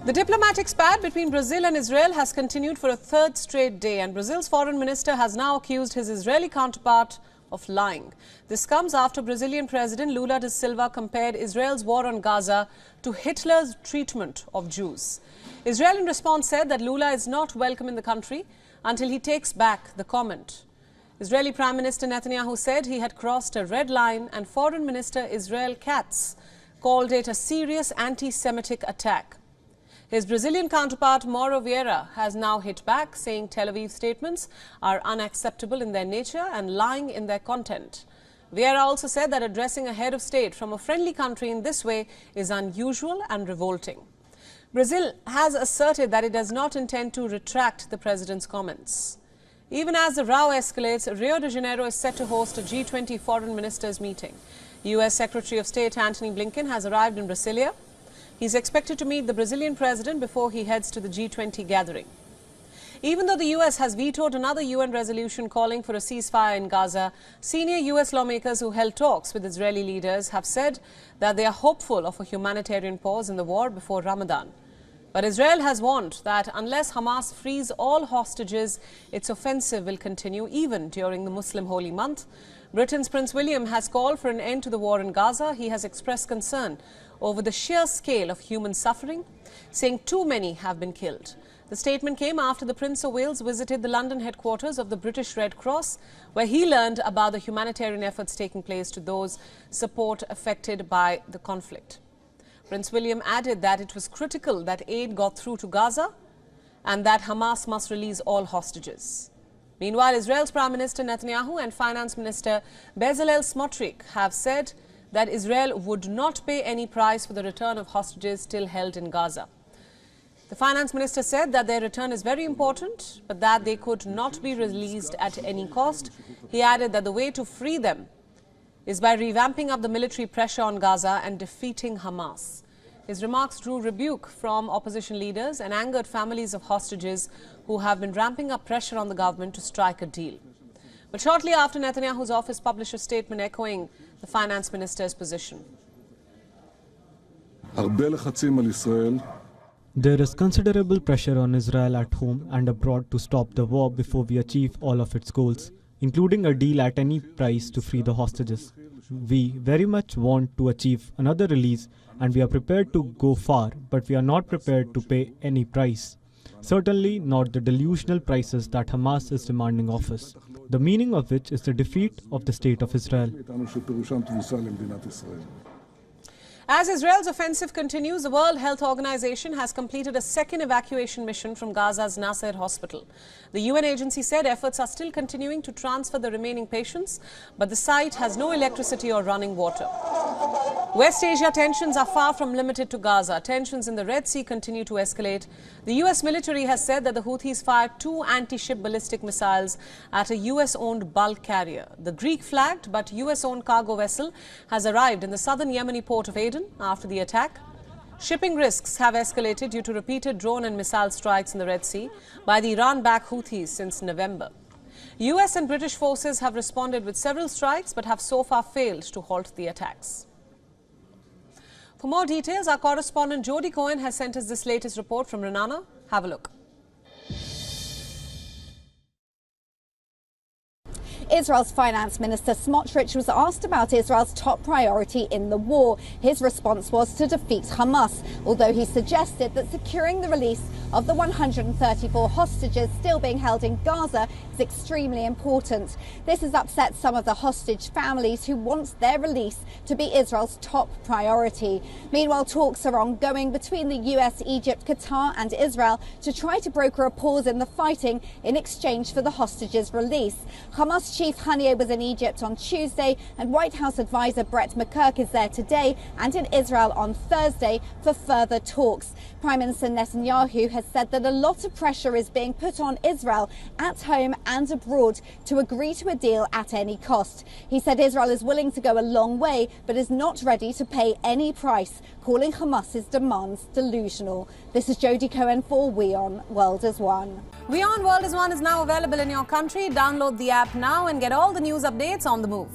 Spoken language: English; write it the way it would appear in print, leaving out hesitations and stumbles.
The diplomatic spat between Brazil and Israel has continued for a third straight day, and Brazil's foreign minister has now accused his Israeli counterpart of lying. This comes after Brazilian President Lula da Silva compared Israel's war on Gaza to Hitler's treatment of Jews. Israel in response said that Lula is not welcome in the country until he takes back the comment. Israeli Prime Minister Netanyahu said he had crossed a red line, and Foreign Minister Israel Katz called it a serious anti-Semitic attack. His Brazilian counterpart Mauro Vieira has now hit back, saying Tel Aviv's statements are unacceptable in their nature and lying in their content. Vieira also said that addressing a head of state from a friendly country in this way is unusual and revolting. Brazil has asserted that it does not intend to retract the president's comments. Even as the row escalates, Rio de Janeiro is set to host a G20 foreign ministers meeting. U.S. Secretary of State Antony Blinken has arrived in Brasilia. He's expected to meet the Brazilian president before he heads to the G20 gathering. Even though the U.S. has vetoed another UN resolution calling for a ceasefire in Gaza, senior U.S. lawmakers who held talks with Israeli leaders have said that they are hopeful of a humanitarian pause in the war before Ramadan. But Israel has warned that unless Hamas frees all hostages, its offensive will continue even during the Muslim holy month. Britain's Prince William has called for an end to the war in Gaza. He has expressed concern over the sheer scale of human suffering, saying too many have been killed. The statement came after the Prince of Wales visited the London headquarters of the British Red Cross, where he learned about the humanitarian efforts taking place to those support affected by the conflict. Prince William added that it was critical that aid got through to Gaza and that Hamas must release all hostages. Meanwhile, Israel's Prime Minister Netanyahu and Finance Minister Bezalel Smotrich have said that Israel would not pay any price for the return of hostages still held in Gaza. The finance minister said that their return is very important, but that they could not be released at any cost. He added that the way to free them is by revamping up the military pressure on Gaza and defeating Hamas. His remarks drew rebuke from opposition leaders and angered families of hostages who have been ramping up pressure on the government to strike a deal. But shortly after, Netanyahu's office published a statement echoing the finance minister's position. There is considerable pressure on Israel at home and abroad to stop the war before we achieve all of its goals, including a deal at any price to free the hostages. We very much want to achieve another release, and we are prepared to go far, but we are not prepared to pay any price. Certainly not the delusional prices that Hamas is demanding of us, the meaning of which is the defeat of the state of Israel. As Israel's offensive continues, the World Health Organization has completed a second evacuation mission from Gaza's Nasser hospital. The UN agency said efforts are still continuing to transfer the remaining patients, but the site has no electricity or running water. West Asia tensions are far from limited to Gaza. Tensions in the Red Sea continue to escalate. The US military has said that the Houthis fired 2 anti-ship ballistic missiles at a US-owned bulk carrier. The Greek-flagged but US-owned cargo vessel has arrived in the southern Yemeni port of Aden after the attack. Shipping risks have escalated due to repeated drone and missile strikes in the Red Sea by the Iran-backed Houthis since November. US and British forces have responded with several strikes but have so far failed to halt the attacks. For more details, our correspondent Jody Cohen has sent us this latest report from Renana. Have a look. Israel's finance minister Smotrich was asked about Israel's top priority in the war. His response was to defeat Hamas, although he suggested that securing the release of the 134 hostages still being held in Gaza is extremely important. This has upset some of the hostage families who want their release to be Israel's top priority. Meanwhile, talks are ongoing between the US, Egypt, Qatar and Israel to try to broker a pause in the fighting in exchange for the hostages' release. Hamas Chief Haniyeh was in Egypt on Tuesday, and White House advisor Brett McGurk is there today and in Israel on Thursday for further talks. Prime Minister Netanyahu has said that a lot of pressure is being put on Israel at home and abroad to agree to a deal at any cost. He said Israel is willing to go a long way but is not ready to pay any price, calling Hamas's demands delusional. This is Jody Cohen for WION World is One. WION World is One is now available in your country. Download the app now and get all the news updates on the move.